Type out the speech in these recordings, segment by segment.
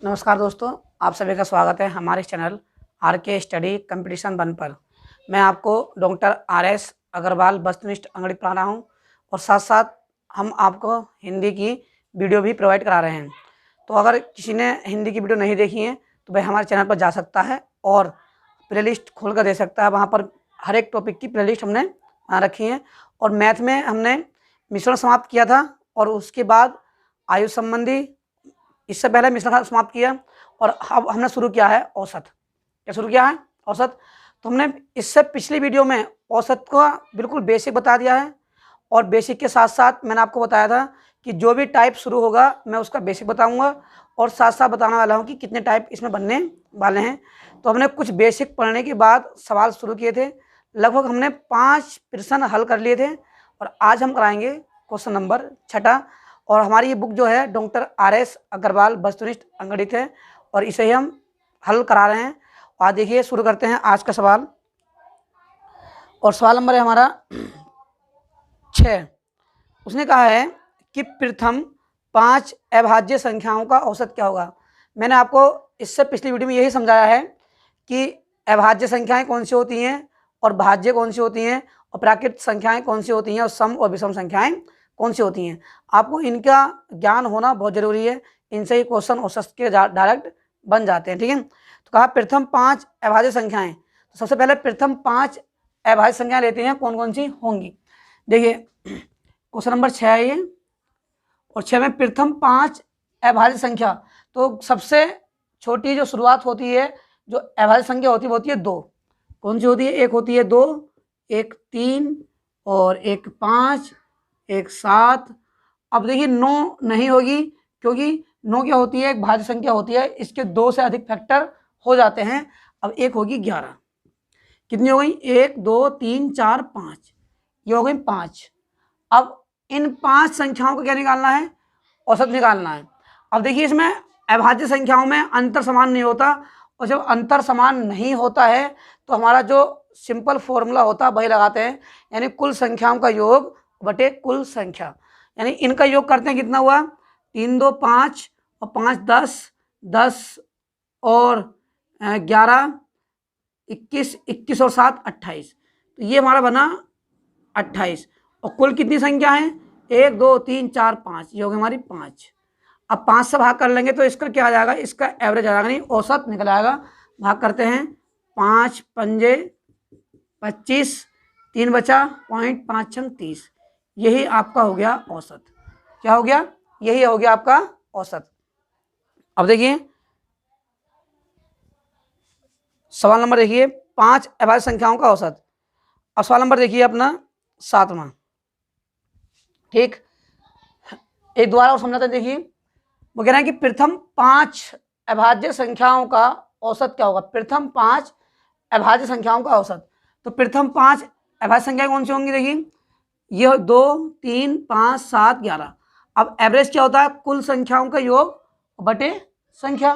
नमस्कार दोस्तों, आप सभी का स्वागत है हमारे चैनल आर के स्टडी कंपटीशन 1 पर। मैं आपको डॉक्टर RS अग्रवाल वस्तुनिष्ठ अंगणित पढ़ा रहा हूँ और साथ साथ हम आपको हिंदी की वीडियो भी प्रोवाइड करा रहे हैं। तो अगर किसी ने हिंदी की वीडियो नहीं देखी है तो भाई हमारे चैनल पर जा सकता है और प्लेलिस्ट खोल कर दे सकता है। वहाँ पर हर एक टॉपिक की प्लेलिस्ट हमने बना रखी है। और मैथ में हमने मिश्रण समाप्त किया था और उसके बाद आयु संबंधी, इससे पहले मिश्रण समाप्त किया और अब हमने शुरू किया है औसत। क्या शुरू किया है? औसत। तो हमने इससे पिछली वीडियो में औसत का बिल्कुल बेसिक बता दिया है और बेसिक के साथ साथ मैंने आपको बताया था कि जो भी टाइप शुरू होगा मैं उसका बेसिक बताऊंगा और साथ साथ बताने वाला हूं कि कितने टाइप इसमें बनने वाले हैं। तो हमने कुछ बेसिक पढ़ने के बाद सवाल शुरू किए थे। लगभग हमने 5 प्रश्न हल कर लिए थे और आज हम कराएंगे क्वेश्चन नंबर 6। और हमारी ये बुक जो है डॉक्टर RS अग्रवाल वस्तुनिष्ठ अंगणित है और इसे ही हम हल करा रहे हैं। आज देखिए शुरू करते हैं आज का सवाल। और सवाल नंबर है हमारा 6। उसने कहा है कि प्रथम 5 अभाज्य संख्याओं का औसत क्या होगा। मैंने आपको इससे पिछली वीडियो में यही समझाया है कि अभाज्य संख्याएं कौन सी होती हैं और भाज्य कौन सी होती हैं और प्राकृत संख्याएं कौन सी होती हैं और सम और विषम संख्याएं कौन सी होती हैं। आपको इनका ज्ञान होना बहुत जरूरी है, इनसे ही क्वेश्चन औसत के डायरेक्ट बन जाते हैं। ठीक है, तो कहा प्रथम 5 अभाज्य संख्याएं। तो सबसे पहले प्रथम 5 अभाज्य संख्याएं लेते हैं कौन कौन सी होंगी। देखिए क्वेश्चन नंबर 6 है ये और 6 में प्रथम 5 अभाज्य संख्या। तो सबसे छोटी जो शुरुआत होती है, जो अभाज्य संख्या होती है वो होती है 2। कौन सी होती है? एक होती है 2, एक 3 और एक 5, एक 7। अब देखिए 9 नहीं होगी क्योंकि 9 क्या होती है? एक भाज्य संख्या होती है, इसके 2 से अधिक फैक्टर हो जाते हैं। अब एक होगी 11। कितनी हो गई? 1 2 3 4 5, ये हो गई 5। अब इन 5 संख्याओं को क्या निकालना है? औसत निकालना है। अब देखिए इसमें अभाज्य संख्याओं में अंतर समान नहीं होता और जब अंतर समान नहीं होता है तो हमारा जो सिंपल फॉर्मूला होता है वही लगाते हैं, यानी कुल संख्याओं का योग बटे कुल संख्या। यानी इनका योग करते हैं, कितना हुआ? 3 2 5 और 5 10, 10 और 11 21, 21 और 7 28। तो ये हमारा बना 28। और कुल कितनी संख्या है? 1 2 3 4 5, ये हो गई हमारी 5। अब 5 से भाग कर लेंगे तो इसका क्या आ जाएगा? इसका एवरेज आ जाएगा, नहीं औसत निकल आएगा। भाग करते हैं, 5 पंजे 25, 3 बचा, 0.5 छंग 30। यही आपका हो गया औसत। क्या हो गया? यही हो गया आपका औसत। अब देखिए सवाल नंबर, देखिए 5 अभाज्य संख्याओं का औसत। अब सवाल नंबर देखिए अपना 7वां। ठीक, एक दोबारा और समझाते हैं। देखिए वो कह रहे हैं कि प्रथम 5 अभाज्य संख्याओं का औसत क्या होगा। प्रथम 5 अभाज्य संख्याओं का औसत। तो प्रथम 5 अभाज्य संख्याएं कौन सी होंगी? देखिए ये 2 3 5 7 11। अब एवरेज क्या होता है? कुल संख्याओं का योग बटे संख्या।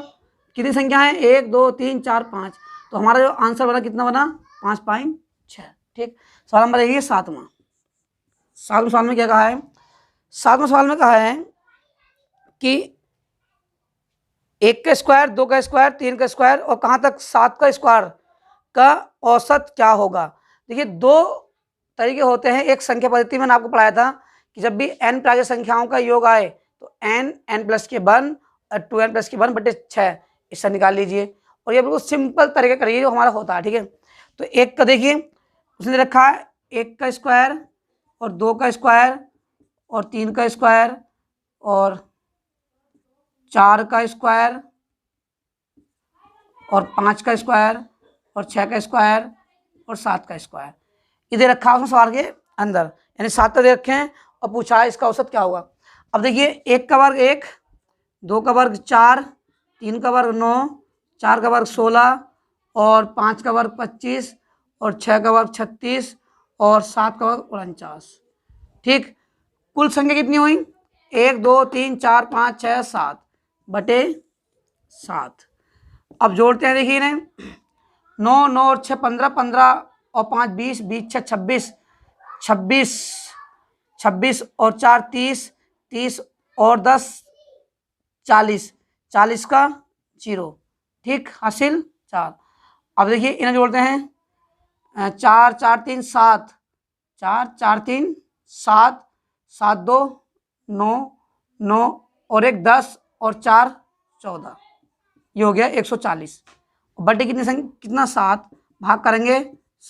कितनी संख्या है? 1 2 3 4 5। तो हमारा जो आंसर बना कितना बना? 5.6। ठीक, सवाल नंबर देखिए 7वां। 7वें सवाल में क्या कहा है? 7वें सवाल में कहा है कि 1 का स्क्वायर, 2 का स्क्वायर, 3 का स्क्वायर और कहाँ तक 7 का स्क्वायर का औसत क्या होगा। देखिए 2 तरीके होते हैं। एक संख्या पद्धति मैंने आपको पढ़ाया था कि जब भी n प्राज्य संख्याओं का योग आए तो n n प्लस के 1 और 2n प्लस के 1 बटे 6 इससे निकाल लीजिए और ये बिल्कुल सिंपल तरीके करिए जो हमारा होता है। ठीक है, तो 1 का देखिए उसने रखा है 1 का स्क्वायर और 2 का स्क्वायर और 3 का स्क्वायर और 4 का स्क्वायर और 5 का स्क्वायर और 6 का स्क्वायर और 7 का स्क्वायर। इधर रखा उसने सवाल के अंदर, यानी 7 दे रखे हैं और पूछा है इसका औसत क्या होगा। अब देखिए 1 का वर्ग 1, 2 का वर्ग 4, 3 का वर्ग 9, 4 का वर्ग 16 और 5 का वर्ग 25 और 6 का वर्ग 36 और 7 का वर्ग 49। ठीक, कुल संख्या कितनी हुई? 1 2 3 4 5 6 7 बटे 7। अब जोड़ते हैं, देखिए इन्हें 9 9 और 6 15, 15 और 5 20, 20 6 26, 26 26 और 4 30, 30 और 10 40, 40 का 0, ठीक, हासिल 4। अब देखिए इन्हें जोड़ते हैं, 4 4 3 7, 4 4 3 7, 7 2 9, 9 और 1 10 और 4 14, ये हो गया 140। बटे कितनी संख्या, कितना 7, भाग करेंगे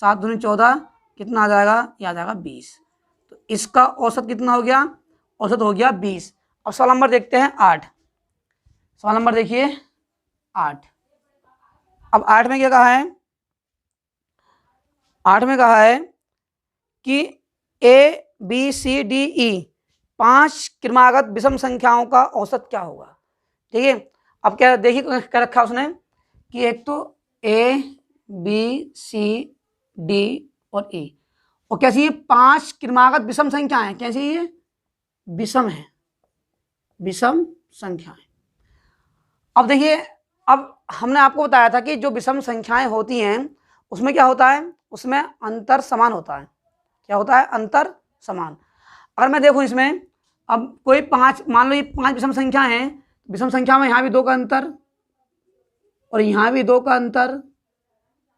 7 दूनी 14, कितना आ जाएगा, ये आ जाएगा 20। तो इसका औसत कितना हो गया, औसत हो गया 20। अब सवाल नंबर देखते हैं 8। सवाल नंबर देखिए 8। अब 8 में क्या कहा है, 8 में कहा है कि A B C D E 5 क्रमागत विषम संख्याओं का औसत क्या होगा। ठीक है, अब क्या देखिए क्या रखा उसने कि एक तो ए बी सी डी और ई, और कैसी ये 5 क्रमागत विषम संख्याएं, कैसी ये विषम है, विषम संख्याएं। अब देखिए, अब हमने आपको बताया था कि जो विषम संख्याएं होती हैं उसमें क्या होता है, उसमें अंतर समान होता है। क्या होता है, अंतर समान। अगर मैं देखूं इसमें, अब कोई 5, मान लो ये 5 विषम संख्या हैं, विषम संख्या में यहाँ भी 2 का अंतर और यहाँ भी 2 का अंतर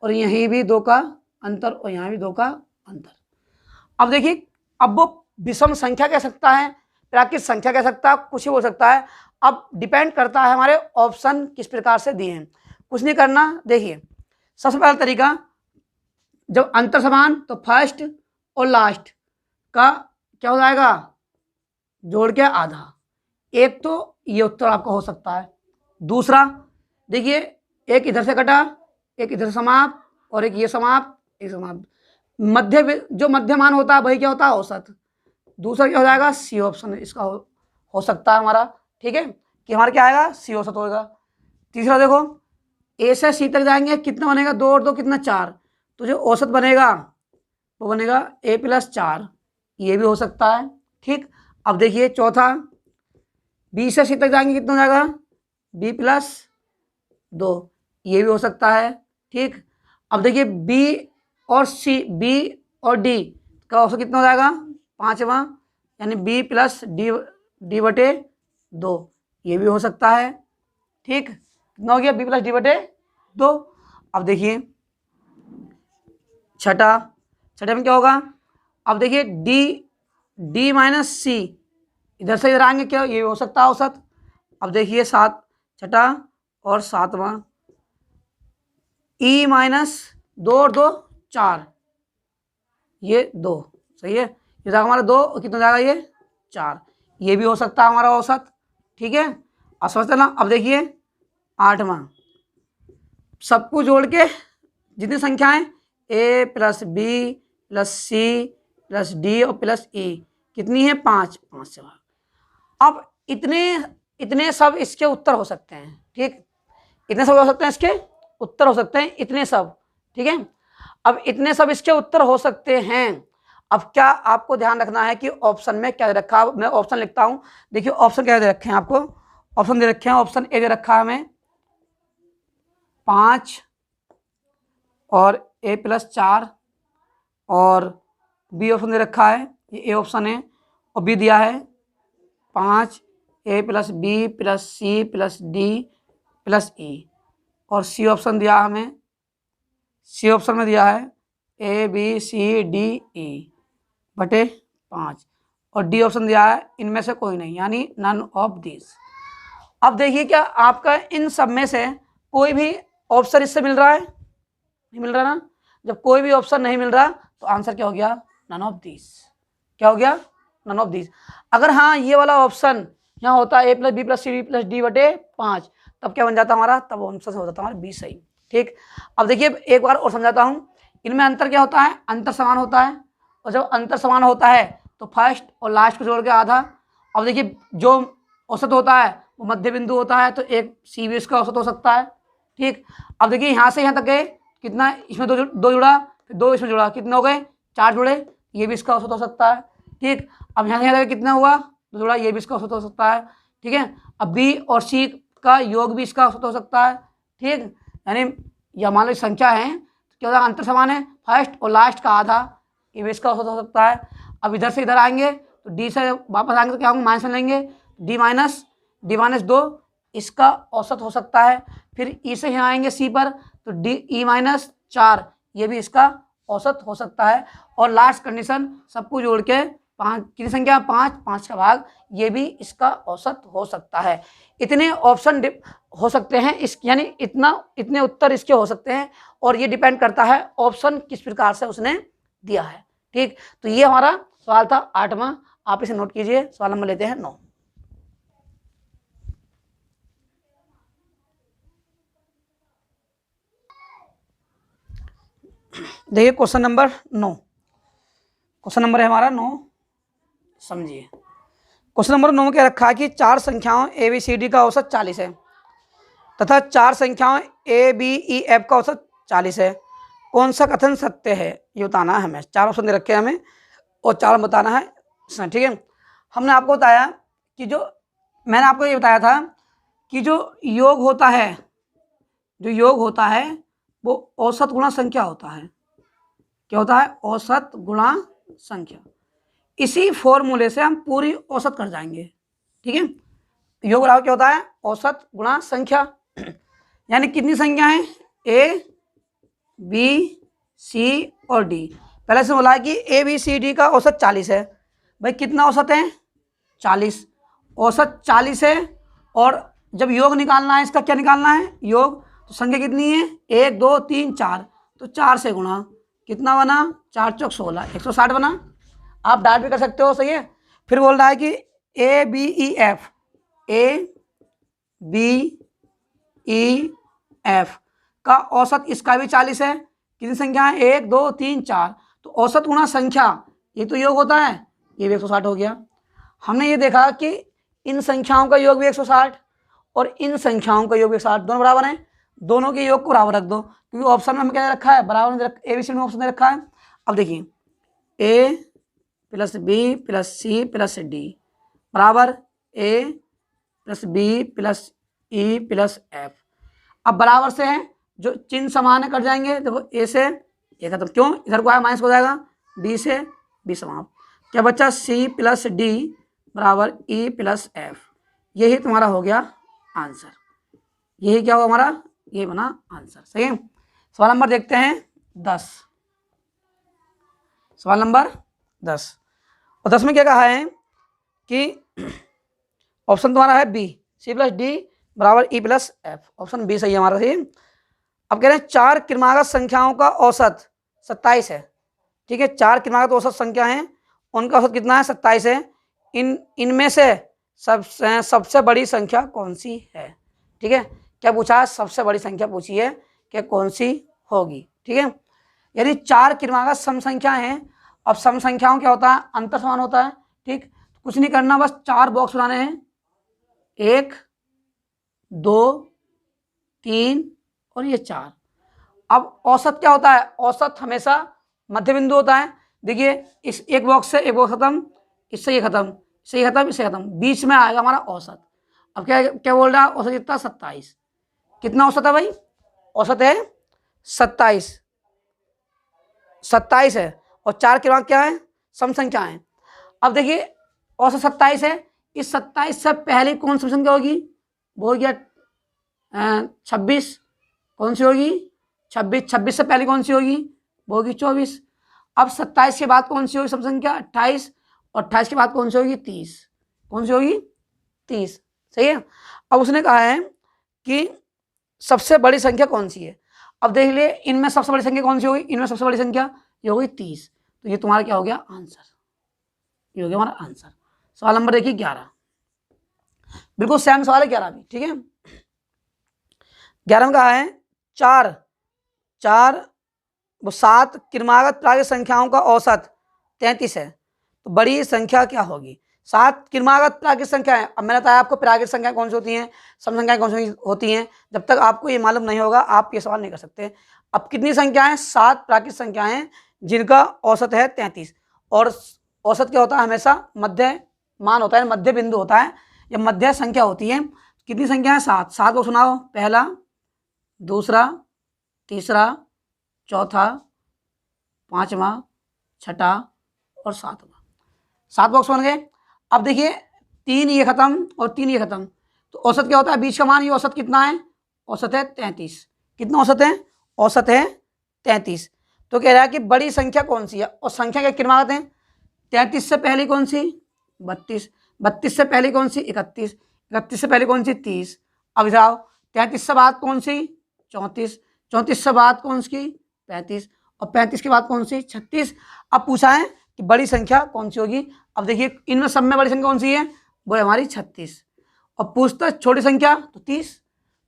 और यहीं भी 2 का अंतर और यहाँ भी 2 का अंतर। अब देखिए, अब वो विषम संख्या कह सकता है, प्राकृतिक संख्या कह सकता है, कुछ ही बोल सकता है। अब डिपेंड करता है हमारे ऑप्शन किस प्रकार से दिए हैं, कुछ नहीं करना। देखिए सबसे पहला तरीका, जब अंतर समान तो फर्स्ट और लास्ट का क्या हो जाएगा, जोड़ के आधा। एक तो ये उत्तर आपका हो सकता है। दूसरा देखिए, एक इधर से कटा, एक इधर समाप्त और एक ये समाप्त, एक समाप्त। मध्य, जो मध्यमान होता है वही क्या होता है, औसत। दूसरा क्या हो जाएगा, सी ऑप्शन इसका हो सकता है हमारा। ठीक है, कि हमारा क्या आएगा, सी औसत होगा। तीसरा देखो, ए से सी तक जाएंगे, कितना बनेगा, 2 और 2 कितना 4, तो जो औसत बनेगा वो बनेगा ए प्लस 4, ये भी हो सकता है। ठीक, अब देखिए चौथा, बी से सी तक जाएंगे, कितना हो जाएगा, बी प्लस 2, ये भी हो सकता है। ठीक, अब देखिए बी और सी, बी और डी का औसत कितना हो जाएगा, 5वां, यानी बी प्लस डी बटे 2, ये भी हो सकता है। ठीक, कितना हो गया, बी प्लस डी बटे 2। अब देखिए छठे में क्या होगा, अब देखिए डी माइनस सी, इधर से इधर आएंगे, क्या ये हो सकता है औसत। अब देखिए छठा और 7वां, ई माइनस 2 और 2 4, ये 2, सही है, ये जाएगा हमारा 2, कितना जाएगा ये 4, ये भी हो सकता है हमारा औसत। ठीक है, अब समझते ना। अब देखिए 8वां, सबको जोड़ के जितनी संख्याएं, A plus B plus C plus D और प्लस ई, कितनी है, 5 से भाग। अब इतने सब इसके उत्तर हो सकते हैं। ठीक, इतने सब हो सकते हैं, इसके उत्तर हो सकते हैं, इतने सब। ठीक है, अब इतने सब इसके उत्तर हो सकते हैं। अब क्या आपको ध्यान रखना है कि ऑप्शन में क्या दे रखा है, मैं ऑप्शन लिखता हूं। देखिए ऑप्शन क्या दे रखे हैं आपको, ऑप्शन दे रखे हैं, ऑप्शन ए दे रखा है हमें 5 और ए प्लस 4, और बी ऑप्शन दे रखा है, ये ए ऑप्शन है, और बी दिया है 5 A plus B plus C plus D plus E, और सी ऑप्शन दिया हमें, सी ऑप्शन में दिया है A B C D E बटे 5, और डी ऑप्शन दिया है इनमें से कोई नहीं, यानी नन ऑफ दिस। अब देखिए, क्या आपका इन सब में से कोई भी ऑप्शन इससे मिल रहा है, नहीं मिल रहा ना। जब कोई भी ऑप्शन नहीं मिल रहा तो आंसर क्या हो गया, नन ऑफ दिस। क्या हो गया, नन ऑफ दिस। अगर हाँ ये वाला ऑप्शन यहाँ होता है A plus B plus C plus D बटे 5, तब क्या बन जाता हमारा, तब आंसर हो जाता हमारा बी सही। ठीक, अब देखिए एक बार और समझाता हूँ। इनमें अंतर क्या होता है, अंतर समान होता है, और जब अंतर समान होता है तो फर्स्ट और लास्ट को जोड़ के आधा। अब देखिए जो औसत होता है वो मध्य बिंदु होता है, तो एक सी भी इसका औसत हो सकता है। ठीक, अब देखिए यहाँ से यहाँ तक गए, कितना इसमें दो जुड़ा, फिर 2 इसमें जुड़ा, कितने हो गए, 4 जुड़े, ये भी इसका औसत हो सकता है। ठीक, अब यहाँ से यहाँ तक कितना हुआ, 2 जुड़ा, ये भी इसका औसत हो सकता है। ठीक है, अब बी और सी का योग भी इसका औसत हो सकता है। ठीक, यानी यह मान लो संख्या है तो क्या होगा, अंतर समान है, फर्स्ट और लास्ट का आधा, ये भी इसका औसत हो सकता है। अब इधर से इधर आएंगे तो डी से वापस आएंगे तो क्या होंगे, माइनस में लेंगे, डी माइनस 2, इसका औसत हो सकता है। फिर ई से यहाँ आएंगे सी पर, तो डी ई माइनस 4 ये भी इसका औसत हो सकता है। और लास्ट कंडीशन सबको जोड़ के 5 कितनी संख्या 5 का भाग, ये भी इसका औसत हो सकता है। इतने ऑप्शन हो सकते हैं इस, यानी इतने उत्तर इसके हो सकते हैं, और ये डिपेंड करता है ऑप्शन किस प्रकार से उसने दिया है। ठीक, तो ये हमारा सवाल था 8वां, आप इसे नोट कीजिए। सवाल नंबर लेते हैं 9। देखिए क्वेश्चन नंबर 9, क्वेश्चन नंबर है हमारा 9, समझिए। क्वेश्चन नंबर 9 में क्या रखा है कि 4 संख्याओं ए बी सी डी का औसत 40 है तथा 4 संख्याओं ए बी ई एफ का औसत 40 है। कौन सा कथन सत्य है, ये बताना है हमें। 4 ऑप्शन दे रखे हैं हमें और 4 बताना है इसमें। ठीक है, हमने आपको बताया कि मैंने आपको ये बताया था कि जो योग होता है वो औसत गुणा संख्या होता है। क्या होता है? औसत गुणा संख्या। इसी फॉर्मूले से हम पूरी औसत कर जाएंगे। ठीक है, योग बराबर क्या होता है? औसत गुणा संख्या। यानी कितनी संख्या है? ए बी सी और डी। पहले से बोला है कि ए बी सी डी का औसत 40 है। भाई कितना औसत है? 40। औसत 40 है, और जब योग निकालना है, इसका क्या निकालना है? योग। तो संख्या कितनी है? 1 2 3 4, तो 4 से गुणा। कितना बना? 4 चौक 16, 160 बना। आप डायरेक्ट भी कर सकते हो, सही है। फिर बोल रहा है कि A B E F, A B E F का औसत इसका भी 40 है। कितनी संख्या है? 1 2 3 4, तो औसत गुणा संख्या, ये तो योग होता है, ये भी 160 हो गया। हमने ये देखा कि इन संख्याओं का योग भी 160 और इन संख्याओं का योग भी 160, दोनों बराबर हैं। दोनों के योग को बराबर रख दो, क्योंकि ऑप्शन में हमें क्या रखा है? बराबर। ए बी सी में ऑप्शन दे रखा है। अब देखिए, A plus B plus C plus D बराबर A plus B plus E plus F. अब बराबर से है, जो चिन्ह समान है कट जाएंगे। देखो ए से ए खत्म, क्यों? इधर को आया माइनस हो जाएगा, बी से बी समाप्त। क्या बच्चा? सी प्लस डी बराबर ई प्लस एफ। यही तुम्हारा हो गया आंसर। यही क्या हुआ हमारा? ये बना आंसर। सही है। सवाल नंबर देखते हैं 10। सवाल नंबर 10, और 10 में क्या कहा है कि ऑप्शन तुम्हारा है बी, सी प्लस डी बराबर E plus F. Option B सही है हमारा। सही। अब कह रहे हैं 4 क्रमागत संख्याओं का औसत 27 है। ठीक है, 4 क्रमागत औसत संख्या हैं, उनका औसत कितना है? 27 है। इनमें से सबसे बड़ी संख्या कौन सी है? ठीक है, क्या पूछा? सबसे बड़ी संख्या पूछी है कि कौन सी होगी। ठीक है, यदि 4 क्रमागत सम संख्याएं हैं। अब सम संख्याओं क्या होता है? अंतर समान होता है। ठीक, कुछ नहीं करना, बस 4 बॉक्स बनाने हैं, 1 2 3 और ये 4। अब औसत क्या होता है? औसत हमेशा मध्य बिंदु होता है। देखिए, इस एक बॉक्स से एक बॉक्स खत्म, इससे ये खत्म, इससे ये खत्म, इससे खत्म, बीच में आएगा हमारा औसत। अब क्या क्या बोल रहा है? औसत कितना? 27। कितना औसत है भाई? औसत है 27। 27 है, और 4 के बाद क्या है? सम संख्या है। अब देखिए, औसत 27 है, इस 27 से पहले कौन सी संख्या होगी? वो हो गया 26। कौन सी होगी? 26। 26 से पहले कौन सी होगी? वो होगी 24। अब 27 के बाद कौन सी होगी सम संख्या? 28। और 28 के बाद कौन सी होगी? 30। कौन सी होगी? 30। सही है। अब उसने कहा है कि सबसे बड़ी संख्या कौन सी है। अब देख लिए, इनमें सबसे बड़ी संख्या कौन सी होगी? इनमें सबसे बड़ी संख्या ये होगी 30। तो ये तुम्हारा क्या हो गया? आंसर। ये हो गया हमारा आंसर। सवाल नंबर देखिए 11, बिल्कुल सेम सवाल है 11 भी। ठीक है, 11 में कहा है 7 क्रमागत प्राकृत संख्याओं का औसत 33 है, तो बड़ी संख्या क्या होगी? 7 क्रमागत प्राकृत संख्या है। अब मैंने बताया आपको प्राकृत संख्या कौन सी होती हैं, सम संख्याएं कौन सी होती हैं। जब तक आपको ये मालूम नहीं होगा आप ये सवाल नहीं कर सकते। अब कितनी संख्याएं? 7 प्राकृत संख्याएं जिनका औसत है 33। और औसत क्या होता है? हमेशा मध्य मान होता है, मध्य बिंदु होता है, या मध्य संख्या होती है। कितनी संख्या है? 7। 7 को सुनाओ, पहला, दूसरा, तीसरा, चौथा, पांचवा, छठा और सातवां। 7 बॉक्स बन गए। अब देखिए, 3 ये खत्म और 3 ये खत्म, तो औसत क्या होता है, बीच का मान, ये औसत कितना है, औसत है 33। कितना औसत है, औसत है 33। तो कह रहा है कि बड़ी संख्या कौन सी है, और संख्या के क्रमागत हैं। 33 से पहली कौन सी, 32, 32 से पहली कौन सी, 31, 31 से पहली कौन सी, 30। अब जाओ 33 से बाद कौन सी, 34, 34 से बाद कौन सी, 35, और 35 के बाद कौन सी, 36। अब पूछा है कि बड़ी संख्या कौन सी होगी। अब देखिए इनमें सब में बड़ी संख्या कौन सी है, वो है हमारी 36। और पूछता है छोटी संख्या तो 30।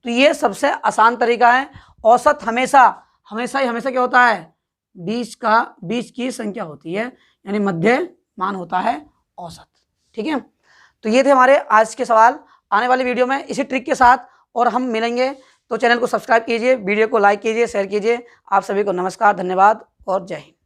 तो ये सबसे आसान तरीका है। औसत हमेशा हमेशा क्या होता है, बीच की संख्या होती है, यानी मध्य मान होता है औसत। ठीक है, तो ये थे हमारे आज के सवाल। आने वाली वीडियो में इसी ट्रिक के साथ और हम मिलेंगे। तो चैनल को सब्सक्राइब कीजिए, वीडियो को लाइक कीजिए, शेयर कीजिए। आप सभी को नमस्कार, धन्यवाद और जय हिंद।